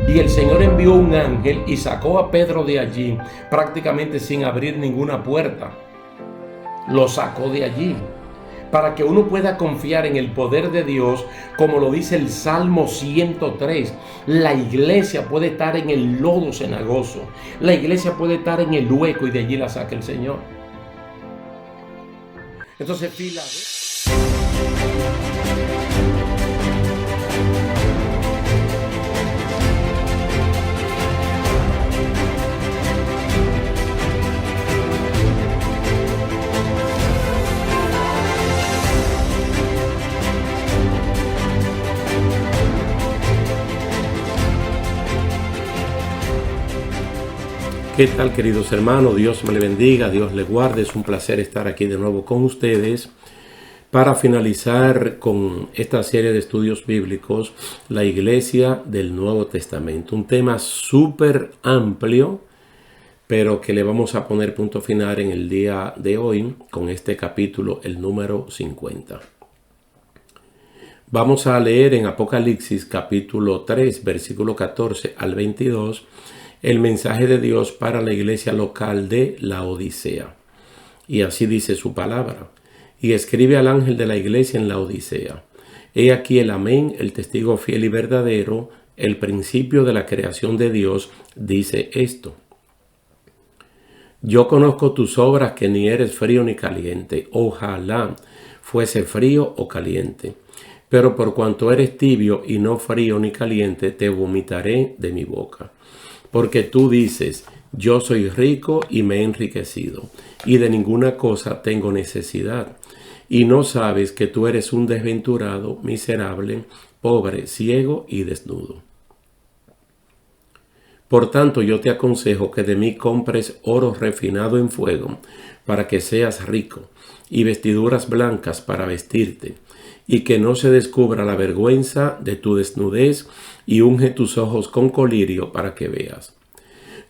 Y el Señor envió un ángel y sacó a Pedro de allí, prácticamente sin abrir ninguna puerta. Lo sacó de allí, para que uno pueda confiar en el poder de Dios, como lo dice el Salmo 103. La iglesia puede estar en el lodo cenagoso, la iglesia puede estar en el hueco y de allí la saca el Señor. Entonces, ¿qué tal, queridos hermanos? Dios me le bendiga, Dios le guarde. Es un placer estar aquí de nuevo con ustedes para finalizar con esta serie de estudios bíblicos, la Iglesia del Nuevo Testamento. Un tema súper amplio, pero que le vamos a poner punto final en el día de hoy con este capítulo, el número 50. Vamos a leer en Apocalipsis capítulo 3, versículo 14 al 22, el mensaje de Dios para la iglesia local de Laodicea. Y así dice su palabra. Y escribe al ángel de la iglesia en Laodicea: He aquí el amén, el testigo fiel y verdadero, el principio de la creación de Dios, dice esto: Yo conozco tus obras, que ni eres frío ni caliente. Ojalá fuese frío o caliente. Pero por cuanto eres tibio y no frío ni caliente, te vomitaré de mi boca. Porque tú dices: yo soy rico y me he enriquecido, y de ninguna cosa tengo necesidad. Y no sabes que tú eres un desventurado, miserable, pobre, ciego y desnudo. Por tanto, yo te aconsejo que de mí compres oro refinado en fuego, para que seas rico, y vestiduras blancas para vestirte, y que no se descubra la vergüenza de tu desnudez, y unge tus ojos con colirio para que veas.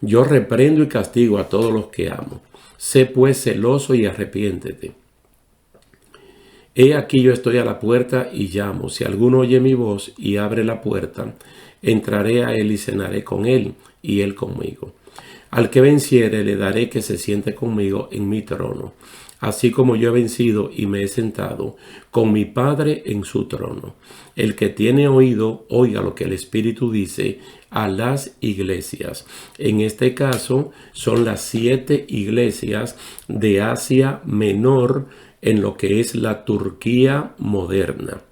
Yo reprendo y castigo a todos los que amo. Sé pues celoso y arrepiéntete. He aquí yo estoy a la puerta y llamo. Si alguno oye mi voz y abre la puerta, entraré a él y cenaré con él, y él conmigo. Al que venciere le daré que se siente conmigo en mi trono, así como yo he vencido y me he sentado con mi Padre en su trono. El que tiene oído, oiga lo que el Espíritu dice a las iglesias. En este caso son las 7 iglesias de Asia Menor, en lo que es la Turquía moderna.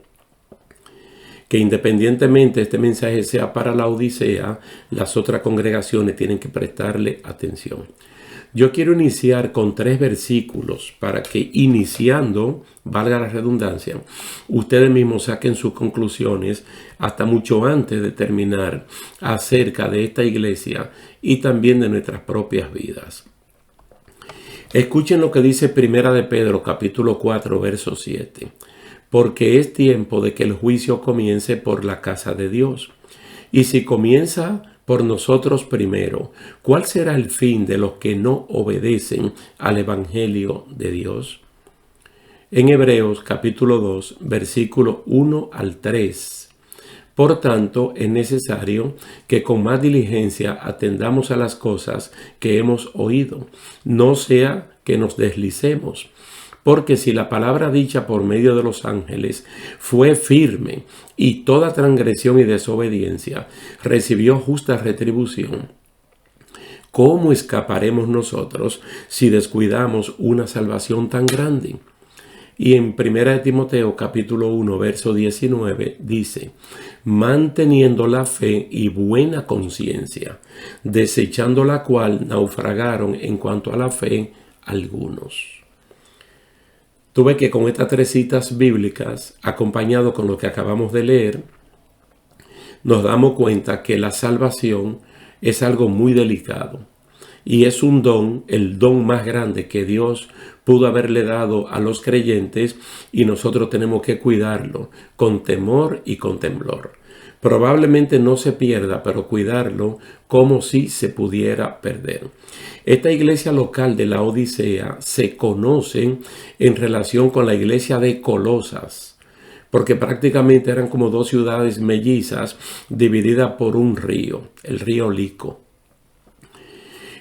Que independientemente este mensaje sea para la Odisea, las otras congregaciones tienen que prestarle atención. Yo quiero iniciar con 3 versículos para que, iniciando, valga la redundancia, ustedes mismos saquen sus conclusiones hasta mucho antes de terminar acerca de esta iglesia y también de nuestras propias vidas. Escuchen lo que dice Primera de Pedro, capítulo 4, verso 7. Porque es tiempo de que el juicio comience por la casa de Dios. Y si comienza por nosotros primero, ¿cuál será el fin de los que no obedecen al Evangelio de Dios? En Hebreos capítulo 2, versículo 1 al 3. Por tanto, es necesario que con más diligencia atendamos a las cosas que hemos oído, no sea que nos deslicemos. Porque si la palabra dicha por medio de los ángeles fue firme, y toda transgresión y desobediencia recibió justa retribución, ¿cómo escaparemos nosotros si descuidamos una salvación tan grande? Y en 1 Timoteo capítulo 1 verso 19 dice: manteniendo la fe y buena conciencia, desechando la cual naufragaron en cuanto a la fe algunos. Tuve que con estas 3 citas bíblicas, acompañado con lo que acabamos de leer, nos damos cuenta que la salvación es algo muy delicado. Y es un don, el don más grande que Dios pudo haberle dado a los creyentes, y nosotros tenemos que cuidarlo con temor y con temblor. Probablemente no se pierda, pero cuidarlo como si se pudiera perder. Esta iglesia local de la Odisea se conoce en relación con la iglesia de Colosas, porque prácticamente eran como dos ciudades mellizas divididas por un río, el río Lico.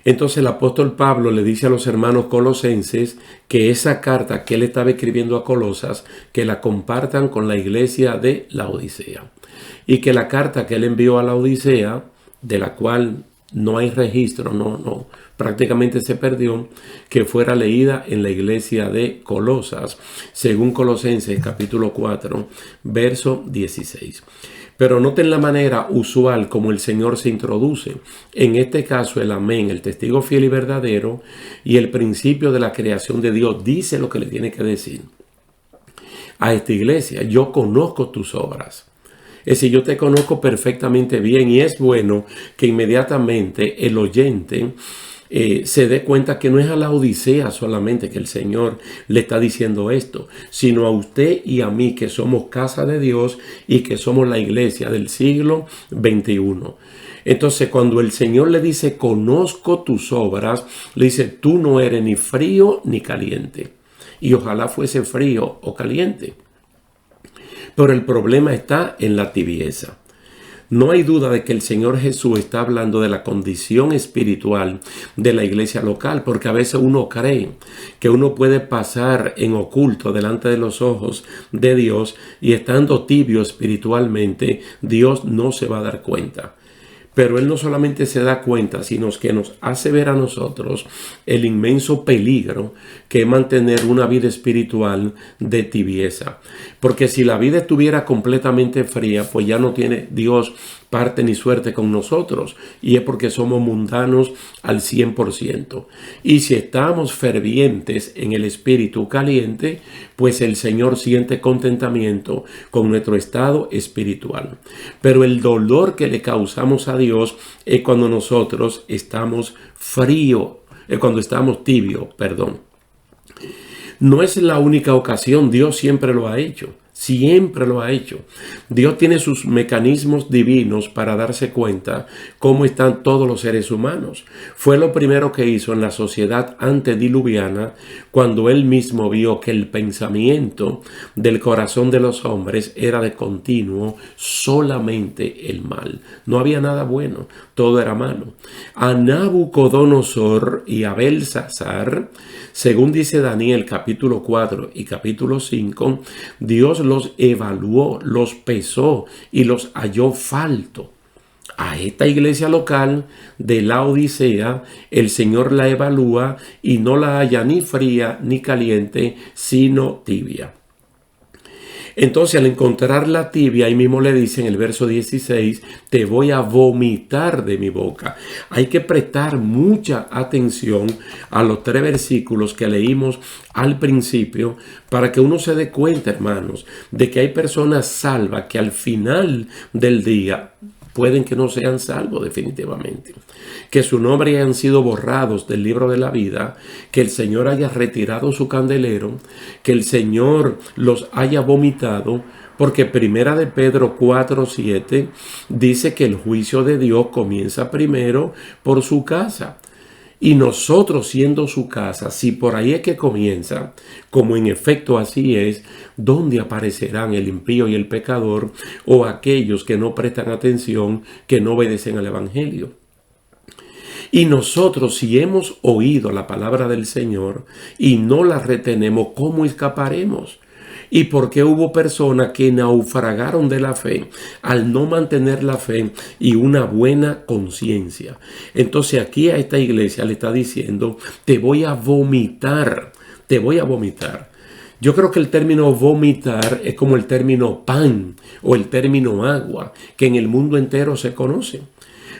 Entonces el apóstol Pablo le dice a los hermanos colosenses que esa carta que él estaba escribiendo a Colosas, que la compartan con la iglesia de Laodicea. Y que la carta que él envió a Laodicea, de la cual no hay registro, prácticamente se perdió, que fuera leída en la iglesia de Colosas, según Colosenses capítulo 4, verso 16. Pero noten la manera usual como el Señor se introduce. En este caso el amén, el testigo fiel y verdadero, y el principio de la creación de Dios dice lo que le tiene que decir a esta iglesia. Yo conozco tus obras. Es decir, yo te conozco perfectamente bien, y es bueno que inmediatamente el oyente se dé cuenta que no es a la Odisea solamente que el Señor le está diciendo esto, sino a usted y a mí, que somos casa de Dios y que somos la iglesia del siglo XXI. Entonces, cuando el Señor le dice, conozco tus obras, le dice, tú no eres ni frío ni caliente. Y ojalá fuese frío o caliente. Pero el problema está en la tibieza. No hay duda de que el Señor Jesús está hablando de la condición espiritual de la iglesia local, porque a veces uno cree que uno puede pasar en oculto delante de los ojos de Dios, y estando tibio espiritualmente, Dios no se va a dar cuenta. Pero Él no solamente se da cuenta, sino que nos hace ver a nosotros el inmenso peligro que es mantener una vida espiritual de tibieza. Porque si la vida estuviera completamente fría, pues ya no tiene Dios parte ni suerte con nosotros, y es porque somos mundanos al 100%. Y si estamos fervientes en el espíritu caliente, pues el Señor siente contentamiento con nuestro estado espiritual. Pero el dolor que le causamos a Dios es cuando nosotros estamos cuando estamos tibios. No es la única ocasión, Dios siempre lo ha hecho. Siempre lo ha hecho. Dios tiene sus mecanismos divinos para darse cuenta cómo están todos los seres humanos. Fue lo primero que hizo en la sociedad antediluviana, cuando Él mismo vio que el pensamiento del corazón de los hombres era de continuo solamente el mal. No había nada bueno, todo era malo. A Nabucodonosor y a Belsasar, según dice Daniel capítulo 4 y capítulo 5, Dios los evaluó, los pesó y los halló falto. A esta iglesia local de Laodicea, el Señor la evalúa y no la halla ni fría ni caliente, sino tibia. Entonces, al encontrar la tibia, ahí mismo le dice en el verso 16, te voy a vomitar de mi boca. Hay que prestar mucha atención a los 3 versículos que leímos al principio, para que uno se dé cuenta, hermanos, de que hay personas salvas que al final del día pueden que no sean salvos definitivamente, que su nombre hayan sido borrados del libro de la vida, que el Señor haya retirado su candelero, que el Señor los haya vomitado, porque primera de Pedro 4:7 dice que el juicio de Dios comienza primero por su casa. Y nosotros, siendo su casa, si por ahí es que comienza, como en efecto así es, ¿dónde aparecerán el impío y el pecador, o aquellos que no prestan atención, que no obedecen al evangelio? Y nosotros, si hemos oído la palabra del Señor y no la retenemos, ¿cómo escaparemos? ¿Y por qué hubo personas que naufragaron de la fe al no mantener la fe y una buena conciencia? Entonces aquí a esta iglesia le está diciendo, te voy a vomitar, te voy a vomitar. Yo creo que el término vomitar es como el término pan o el término agua, que en el mundo entero se conoce.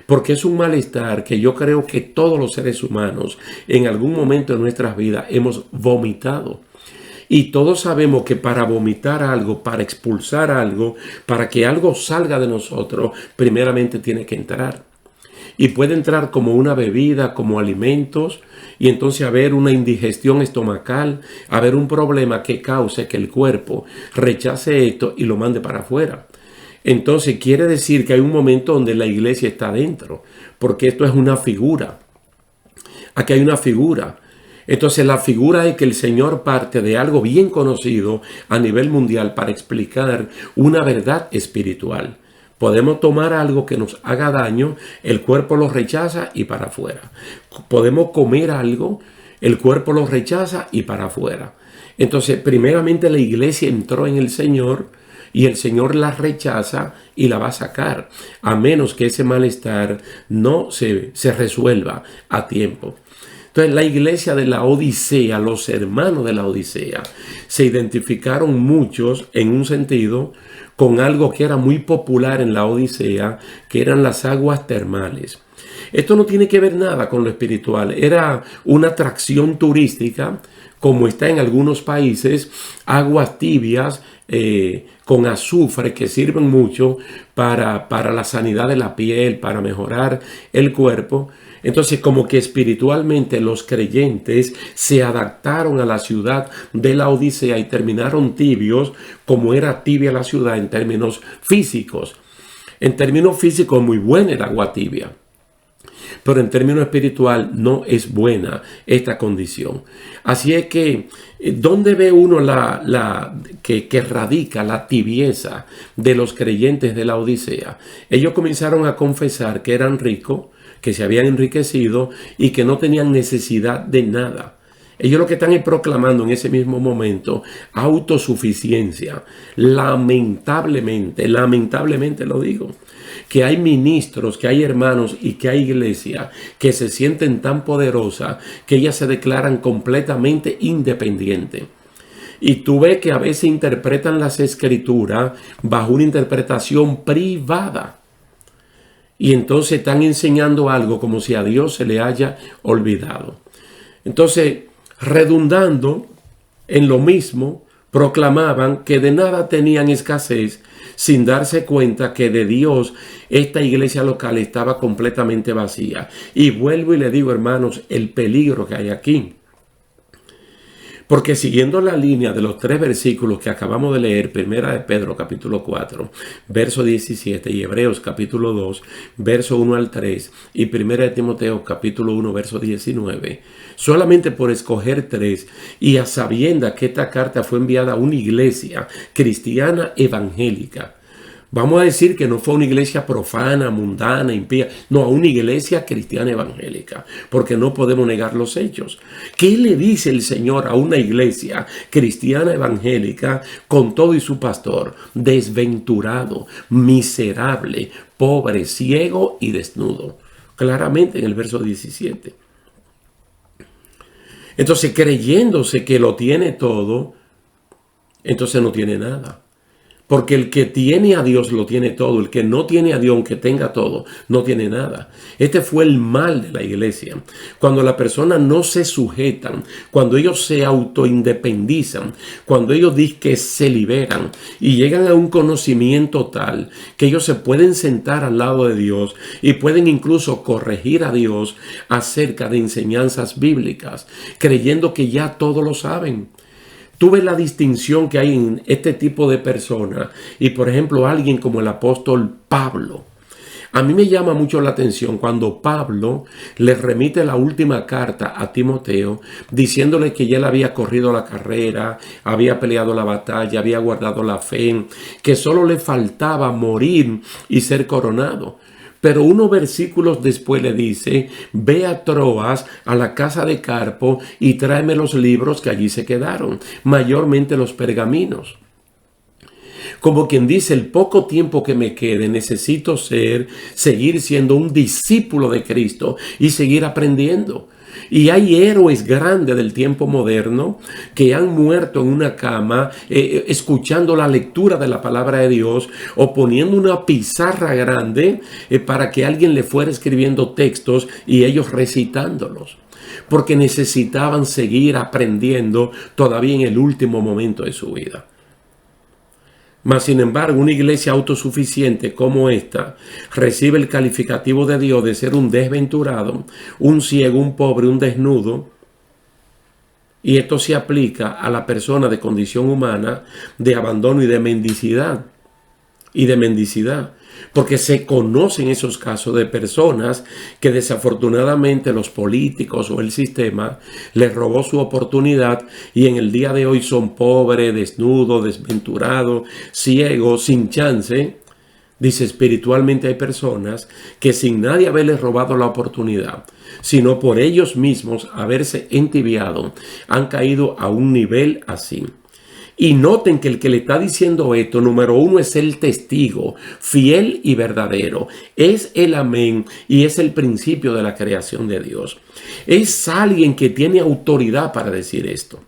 Porque es un malestar que yo creo que todos los seres humanos en algún momento de nuestras vidas hemos vomitado. Y todos sabemos que para vomitar algo, para expulsar algo, para que algo salga de nosotros, primeramente tiene que entrar. Y puede entrar como una bebida, como alimentos, y entonces haber una indigestión estomacal, haber un problema que cause que el cuerpo rechace esto y lo mande para afuera. Entonces quiere decir que hay un momento donde la iglesia está dentro, porque esto es una figura. Aquí hay una figura. Entonces la figura es que el Señor parte de algo bien conocido a nivel mundial para explicar una verdad espiritual. Podemos tomar algo que nos haga daño, el cuerpo lo rechaza y para afuera. Podemos comer algo, el cuerpo lo rechaza y para afuera. Entonces, primeramente la iglesia entró en el Señor y el Señor la rechaza y la va a sacar, a menos que ese malestar no se resuelva a tiempo. Entonces la iglesia de la Odisea, los hermanos de la Odisea, se identificaron muchos en un sentido con algo que era muy popular en la Odisea, que eran las aguas termales. Esto no tiene que ver nada con lo espiritual, era una atracción turística, como está en algunos países, aguas tibias con azufre que sirven mucho para la sanidad de la piel, para mejorar el cuerpo. Entonces, como que espiritualmente los creyentes se adaptaron a la ciudad de la Odisea y terminaron tibios, como era tibia la ciudad en términos físicos. En términos físicos, muy buena el agua tibia, pero en términos espiritual no es buena esta condición. Así es que, ¿dónde ve uno que radica la tibieza de los creyentes de la Odisea? Ellos comenzaron a confesar que eran ricos, que se habían enriquecido y que no tenían necesidad de nada. Ellos lo que están proclamando en ese mismo momento, autosuficiencia. Lamentablemente lo digo, que hay ministros, que hay hermanos y que hay iglesias que se sienten tan poderosas que ellas se declaran completamente independientes. Y tú ves que a veces interpretan las escrituras bajo una interpretación privada. Y entonces están enseñando algo como si a Dios se le haya olvidado. Entonces, redundando en lo mismo, proclamaban que de nada tenían escasez sin darse cuenta que de Dios esta iglesia local estaba completamente vacía. Y vuelvo y le digo, hermanos, el peligro que hay aquí. Porque siguiendo la línea de los 3 versículos que acabamos de leer, Primera de Pedro capítulo 4, verso 17, y Hebreos capítulo 2, verso 1 al 3, y Primera de Timoteo capítulo 1, verso 19, solamente por escoger 3, y a sabienda que esta carta fue enviada a una iglesia cristiana evangélica. Vamos a decir que no fue una iglesia profana, mundana, impía. No, a una iglesia cristiana evangélica. Porque no podemos negar los hechos. ¿Qué le dice el Señor a una iglesia cristiana evangélica con todo y su pastor? Desventurado, miserable, pobre, ciego y desnudo. Claramente en el verso 17. Entonces, creyéndose que lo tiene todo, entonces no tiene nada. Porque el que tiene a Dios lo tiene todo. El que no tiene a Dios, aunque tenga todo, no tiene nada. Este fue el mal de la iglesia. Cuando las personas no se sujetan, cuando ellos se autoindependizan, cuando ellos dicen que se liberan y llegan a un conocimiento tal que ellos se pueden sentar al lado de Dios y pueden incluso corregir a Dios acerca de enseñanzas bíblicas, creyendo que ya todo lo saben. Tú ves la distinción que hay en este tipo de personas y, por ejemplo, alguien como el apóstol Pablo. A mí me llama mucho la atención cuando Pablo le remite la última carta a Timoteo diciéndole que ya él había corrido la carrera, había peleado la batalla, había guardado la fe, que solo le faltaba morir y ser coronado. Pero unos versículos después le dice, ve a Troas, a la casa de Carpo, y tráeme los libros que allí se quedaron, mayormente los pergaminos. Como quien dice, el poco tiempo que me quede, necesito seguir siendo un discípulo de Cristo y seguir aprendiendo. Y hay héroes grandes del tiempo moderno que han muerto en una cama escuchando la lectura de la palabra de Dios o poniendo una pizarra grande para que alguien le fuera escribiendo textos y ellos recitándolos. Porque necesitaban seguir aprendiendo todavía en el último momento de su vida. Mas, sin embargo, una iglesia autosuficiente como esta recibe el calificativo de Dios de ser un desventurado, un ciego, un pobre, un desnudo. Y esto se aplica a la persona de condición humana, de abandono y de mendicidad. porque se conocen esos casos de personas que desafortunadamente los políticos o el sistema les robó su oportunidad y en el día de hoy son pobres, desnudos, desventurados, ciegos, sin chance. Dice, espiritualmente hay personas que sin nadie haberles robado la oportunidad, sino por ellos mismos haberse entibiado, han caído a un nivel así. Y noten que el que le está diciendo esto, número uno, es el testigo fiel y verdadero. Es el amén y es el principio de la creación de Dios. Es alguien que tiene autoridad para decir esto.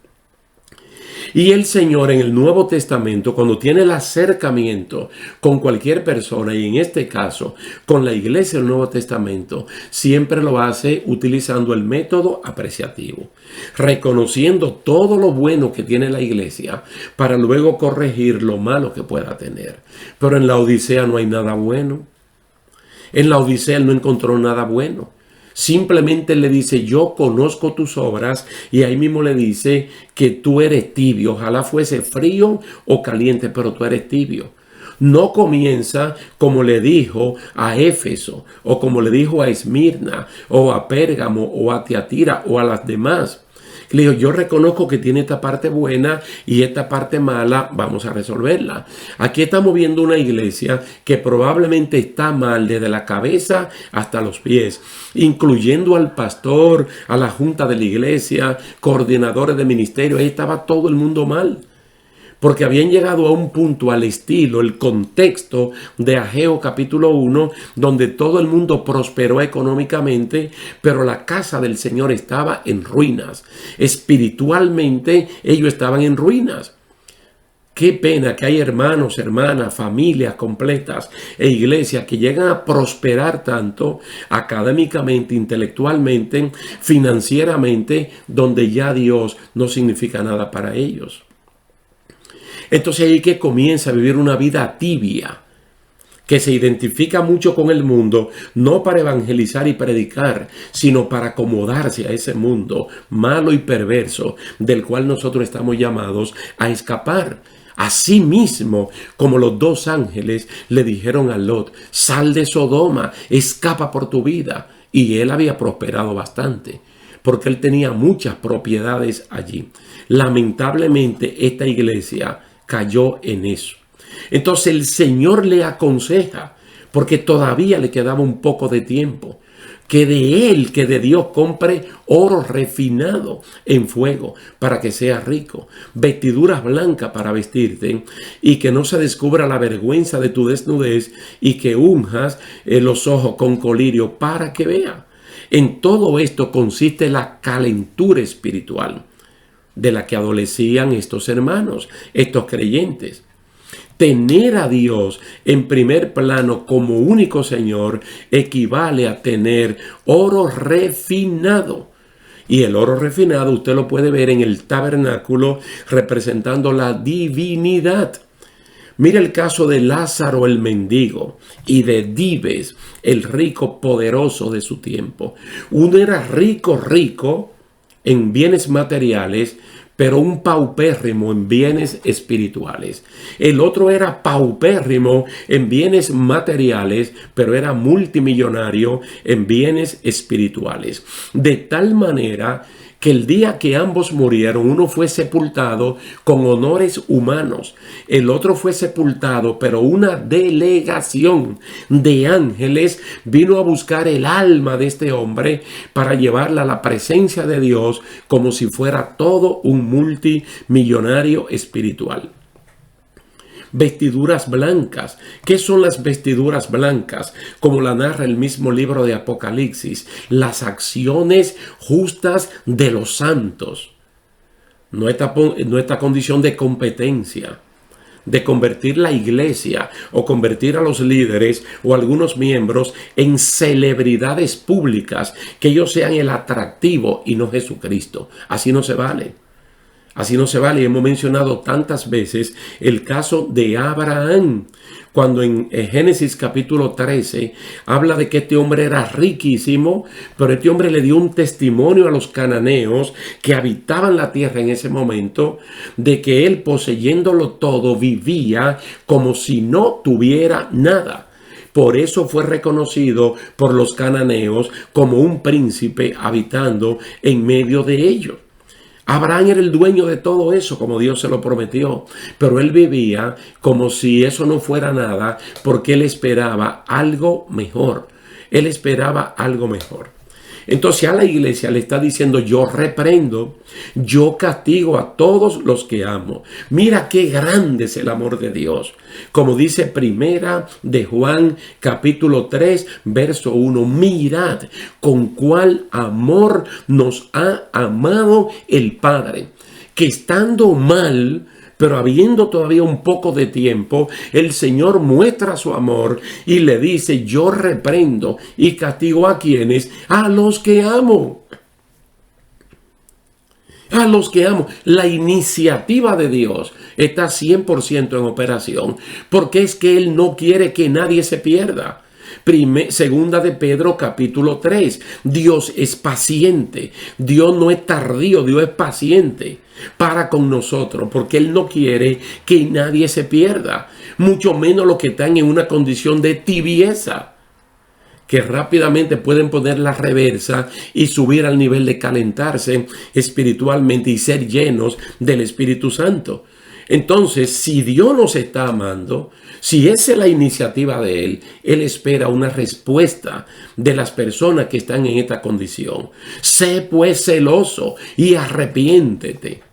Y el Señor en el Nuevo Testamento, cuando tiene el acercamiento con cualquier persona, y en este caso con la iglesia del Nuevo Testamento, siempre lo hace utilizando el método apreciativo, reconociendo todo lo bueno que tiene la iglesia para luego corregir lo malo que pueda tener. Pero en la Odisea no hay nada bueno. En la Odisea él no encontró nada bueno. Simplemente le dice, yo conozco tus obras, y ahí mismo le dice que tú eres tibio. Ojalá fuese frío o caliente, pero tú eres tibio. No comienza como le dijo a Éfeso, o como le dijo a Esmirna, o a Pérgamo, o a Tiatira, o a las demás. Le dijo, yo reconozco que tiene esta parte buena y esta parte mala, vamos a resolverla. Aquí estamos viendo una iglesia que probablemente está mal desde la cabeza hasta los pies, incluyendo al pastor, a la junta de la iglesia, coordinadores de ministerio. Ahí estaba todo el mundo mal, porque habían llegado a un punto al estilo, el contexto de Ageo capítulo 1, donde todo el mundo prosperó económicamente, pero la casa del Señor estaba en ruinas. Espiritualmente ellos estaban en ruinas. Qué pena que hay hermanos, hermanas, familias completas e iglesias que llegan a prosperar tanto académicamente, intelectualmente, financieramente, donde ya Dios no significa nada para ellos. Entonces ahí que comienza a vivir una vida tibia, que se identifica mucho con el mundo, no para evangelizar y predicar, sino para acomodarse a ese mundo malo y perverso del cual nosotros estamos llamados a escapar. Así mismo como los dos ángeles le dijeron a Lot, sal de Sodoma, escapa por tu vida. Y él había prosperado bastante, porque él tenía muchas propiedades allí. Lamentablemente esta iglesia cayó en eso. Entonces el Señor le aconseja, porque todavía le quedaba un poco de tiempo, que de él, que de Dios compre oro refinado en fuego para que sea rico, vestiduras blancas para vestirte y que no se descubra la vergüenza de tu desnudez, y que unjas los ojos con colirio para que vea. En todo esto consiste la calentura espiritual de la que adolecían estos hermanos, estos creyentes. Tener a Dios en primer plano como único Señor equivale a tener oro refinado. Y el oro refinado usted lo puede ver en el tabernáculo representando la divinidad. Mira el caso de Lázaro el mendigo y de Dives, el rico poderoso de su tiempo. Uno era rico en bienes materiales, pero un paupérrimo en bienes espirituales. El otro era paupérrimo en bienes materiales, pero era multimillonario en bienes espirituales. De tal manera que el día que ambos murieron, uno fue sepultado con honores humanos, el otro fue sepultado, pero una delegación de ángeles vino a buscar el alma de este hombre para llevarla a la presencia de Dios como si fuera todo un multimillonario espiritual. Vestiduras blancas. ¿Qué son las vestiduras blancas? Como la narra el mismo libro de Apocalipsis, las acciones justas de los santos. No esta condición de competencia, de convertir la iglesia o convertir a los líderes o algunos miembros en celebridades públicas, que ellos sean el atractivo y no Jesucristo. Así no se vale. Así no se vale. Hemos mencionado tantas veces el caso de Abraham, cuando en Génesis capítulo 13 habla de que este hombre era riquísimo, pero este hombre le dio un testimonio a los cananeos que habitaban la tierra en ese momento, de que él, poseyéndolo todo, vivía como si no tuviera nada. Por eso fue reconocido por los cananeos como un príncipe habitando en medio de ellos. Abraham era el dueño de todo eso, como Dios se lo prometió, pero él vivía como si eso no fuera nada, porque él esperaba algo mejor. Él esperaba algo mejor. Entonces a la iglesia le está diciendo: yo reprendo, yo castigo a todos los que amo. Mira qué grande es el amor de Dios. Como dice Primera de Juan capítulo 3 verso 1. Mirad con cuál amor nos ha amado el Padre, que estando mal, pero habiendo todavía un poco de tiempo, el Señor muestra su amor y le dice: yo reprendo y castigo a quienes, a los que amo. A los que amo. La iniciativa de Dios está 100% en operación, porque es que Él no quiere que nadie se pierda. Segunda de Pedro capítulo 3. Dios es paciente. Dios no es tardío, Dios es paciente para con nosotros, porque Él no quiere que nadie se pierda, mucho menos los que están en una condición de tibieza, que rápidamente pueden poner la reversa y subir al nivel de calentarse espiritualmente y ser llenos del Espíritu Santo. Entonces, si Dios nos está amando, si esa es la iniciativa de Él, Él espera una respuesta de las personas que están en esta condición. Sé pues celoso y arrepiéntete.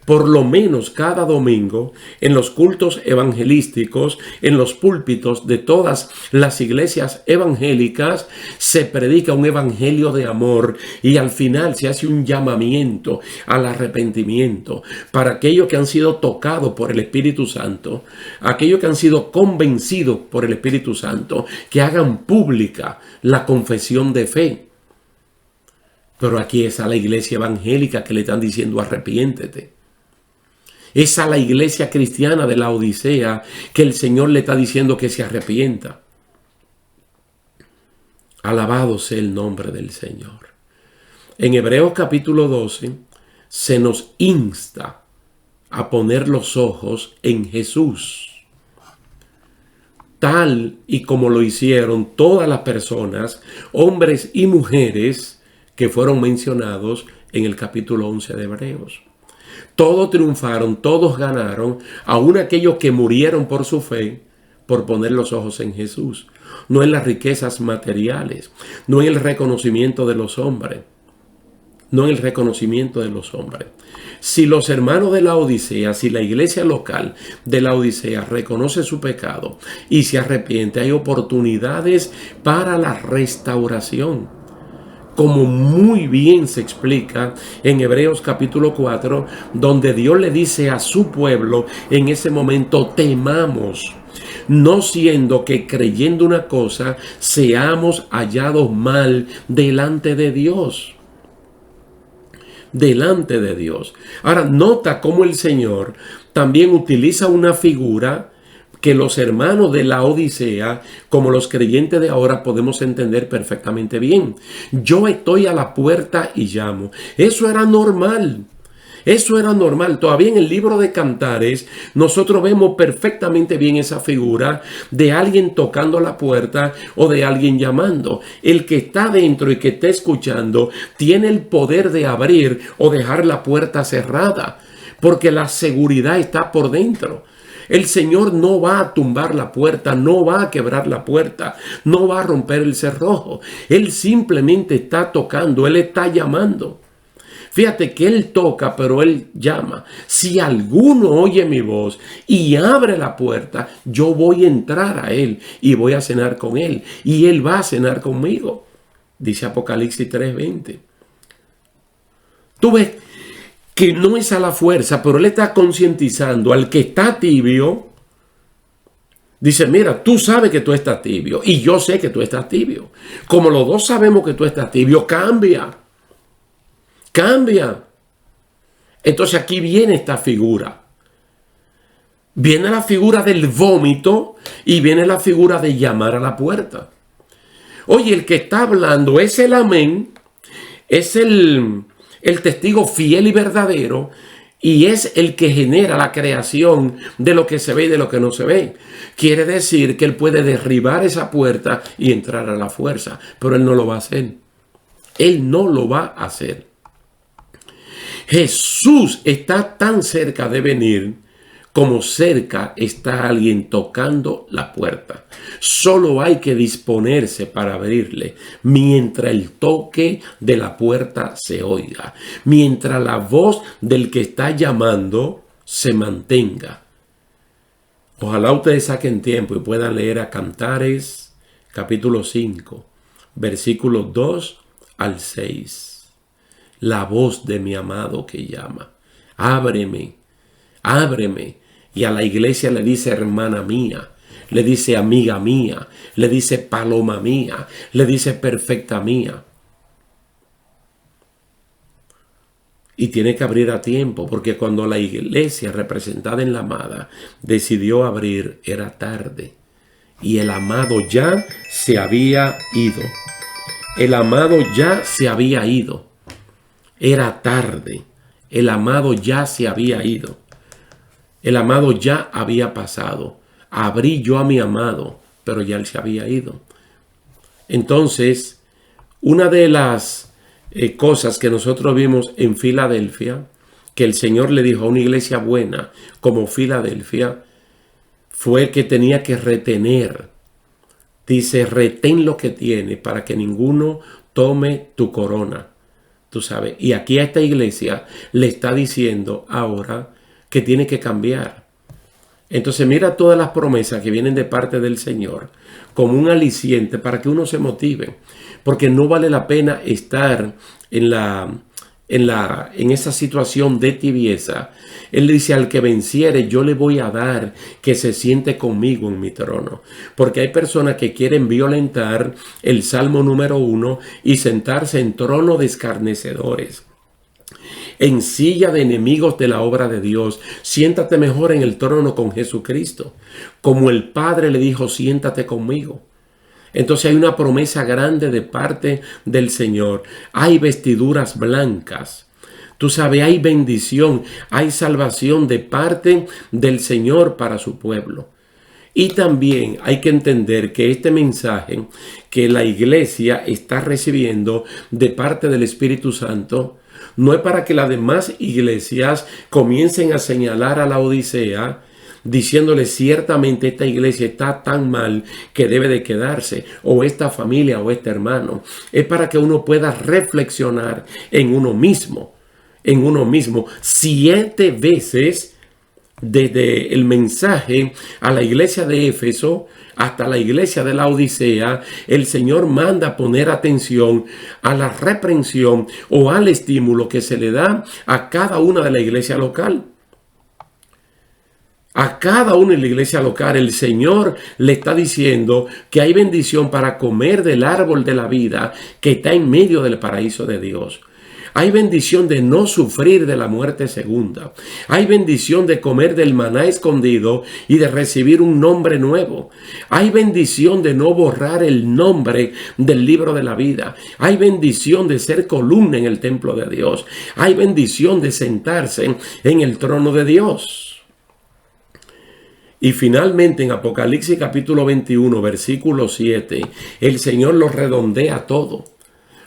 Por lo menos cada domingo, en los cultos evangelísticos, en los púlpitos de todas las iglesias evangélicas, se predica un evangelio de amor y al final se hace un llamamiento al arrepentimiento para aquellos que han sido tocados por el Espíritu Santo, aquellos que han sido convencidos por el Espíritu Santo, que hagan pública la confesión de fe. Pero aquí es a la iglesia evangélica que le están diciendo: arrepiéntete. Es a la iglesia cristiana de la Odisea que el Señor le está diciendo que se arrepienta. Alabado sea el nombre del Señor. En Hebreos capítulo 12 se nos insta a poner los ojos en Jesús, tal y como lo hicieron todas las personas, hombres y mujeres, que fueron mencionados en el capítulo 11 de Hebreos. Todos triunfaron, todos ganaron, aun aquellos que murieron por su fe, por poner los ojos en Jesús. No en las riquezas materiales, no en el reconocimiento de los hombres, no en el reconocimiento de los hombres. Si los hermanos de la Odisea, si la iglesia local de la Odisea reconoce su pecado y se arrepiente, hay oportunidades para la restauración, como muy bien se explica en Hebreos capítulo 4, donde Dios le dice a su pueblo en ese momento: temamos, no siendo que creyendo una cosa seamos hallados mal delante de Dios. Delante de Dios. Ahora, nota cómo el Señor también utiliza una figura que los hermanos de la Odisea, como los creyentes de ahora, podemos entender perfectamente bien. Yo estoy a la puerta y llamo. Eso era normal. Eso era normal. Todavía en el libro de Cantares nosotros vemos perfectamente bien esa figura de alguien tocando la puerta o de alguien llamando. El que está dentro y que está escuchando tiene el poder de abrir o dejar la puerta cerrada, porque la seguridad está por dentro. El Señor no va a tumbar la puerta, no va a quebrar la puerta, no va a romper el cerrojo. Él simplemente está tocando, Él está llamando. Fíjate que Él toca, pero Él llama. Si alguno oye mi voz y abre la puerta, yo voy a entrar a Él y voy a cenar con Él. Y Él va a cenar conmigo. Dice Apocalipsis 3:20. Tú ves que no es a la fuerza, pero Él está concientizando al que está tibio. Dice: mira, tú sabes que tú estás tibio y yo sé que tú estás tibio. Como los dos sabemos que tú estás tibio, cambia. Cambia. Entonces aquí viene esta figura. Viene la figura del vómito y viene la figura de llamar a la puerta. Oye, el que está hablando es el amén, es el testigo fiel y verdadero, y es el que genera la creación de lo que se ve y de lo que no se ve. Quiere decir que Él puede derribar esa puerta y entrar a la fuerza, pero Él no lo va a hacer. Él no lo va a hacer. Jesús está tan cerca de venir como cerca está alguien tocando la puerta. Solo hay que disponerse para abrirle mientras el toque de la puerta se oiga, mientras la voz del que está llamando se mantenga. Ojalá ustedes saquen tiempo y puedan leer a Cantares, capítulo 5, versículos 2 al 6. La voz de mi amado que llama. Ábreme, ábreme. Y a la iglesia le dice hermana mía, le dice amiga mía, le dice paloma mía, le dice perfecta mía. Y tiene que abrir a tiempo, porque cuando la iglesia representada en la amada decidió abrir, era tarde. Y el amado ya se había ido. El amado ya se había ido. Era tarde. El amado ya se había ido. El amado ya había pasado. Abrí yo a mi amado, pero ya él se había ido. Entonces, una de las cosas que nosotros vimos en Filadelfia, que el Señor le dijo a una iglesia buena como Filadelfia, fue que tenía que retener. Dice, retén lo que tiene para que ninguno tome tu corona. Tú sabes, y aquí a esta iglesia le está diciendo ahora que tiene que cambiar. Entonces mira todas las promesas que vienen de parte del Señor como un aliciente para que uno se motive, porque no vale la pena estar en esa situación de tibieza. Él dice, al que venciere yo le voy a dar que se siente conmigo en mi trono, porque hay personas que quieren violentar el Salmo número 1 y sentarse en trono de escarnecedores, en silla de enemigos de la obra de Dios. Siéntate mejor en el trono con Jesucristo, como el Padre le dijo, siéntate conmigo. Entonces hay una promesa grande de parte del Señor. Hay vestiduras blancas. Tú sabes, hay bendición, hay salvación de parte del Señor para su pueblo. Y también hay que entender que este mensaje que la iglesia está recibiendo de parte del Espíritu Santo no es para que las demás iglesias comiencen a señalar a la Odisea diciéndole ciertamente esta iglesia está tan mal que debe de quedarse, o esta familia o este hermano. Es para que uno pueda reflexionar en uno mismo. 7 veces desde el mensaje a la iglesia de Éfeso hasta la iglesia de la Odisea, el Señor manda poner atención a la reprensión o al estímulo que se le da a cada una de la iglesia local. A cada una de la iglesia local, el Señor le está diciendo que hay bendición para comer del árbol de la vida que está en medio del paraíso de Dios. Hay bendición de no sufrir de la muerte segunda. Hay bendición de comer del maná escondido y de recibir un nombre nuevo. Hay bendición de no borrar el nombre del libro de la vida. Hay bendición de ser columna en el templo de Dios. Hay bendición de sentarse en el trono de Dios. Y finalmente en Apocalipsis capítulo 21, versículo 7, el Señor lo redondea todo.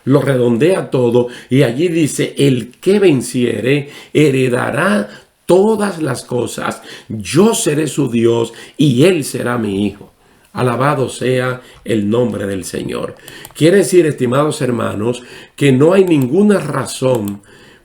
Lo redondea todo y allí dice, el que venciere heredará todas las cosas. Yo seré su Dios y él será mi hijo. Alabado sea el nombre del Señor. Quiere decir, estimados hermanos, que no hay ninguna razón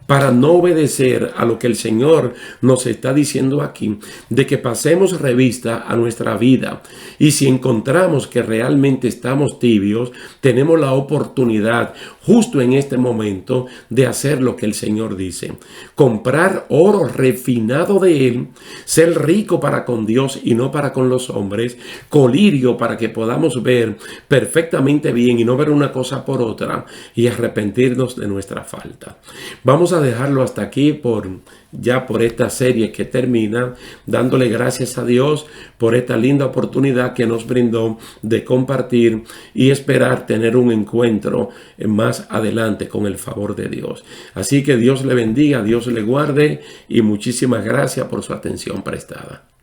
para no obedecer a lo que el Señor nos está diciendo aquí, de que pasemos revista a nuestra vida. Y si encontramos que realmente estamos tibios, tenemos la oportunidad justo en este momento de hacer lo que el Señor dice. Comprar oro refinado de Él, ser rico para con Dios y no para con los hombres, colirio para que podamos ver perfectamente bien y no ver una cosa por otra y arrepentirnos de nuestra falta. Vamos a dejarlo hasta aquí por esta serie que termina, dándole gracias a Dios por esta linda oportunidad que nos brindó de compartir y esperar tener un encuentro más adelante con el favor de Dios. Así que Dios le bendiga, Dios le guarde y muchísimas gracias por su atención prestada.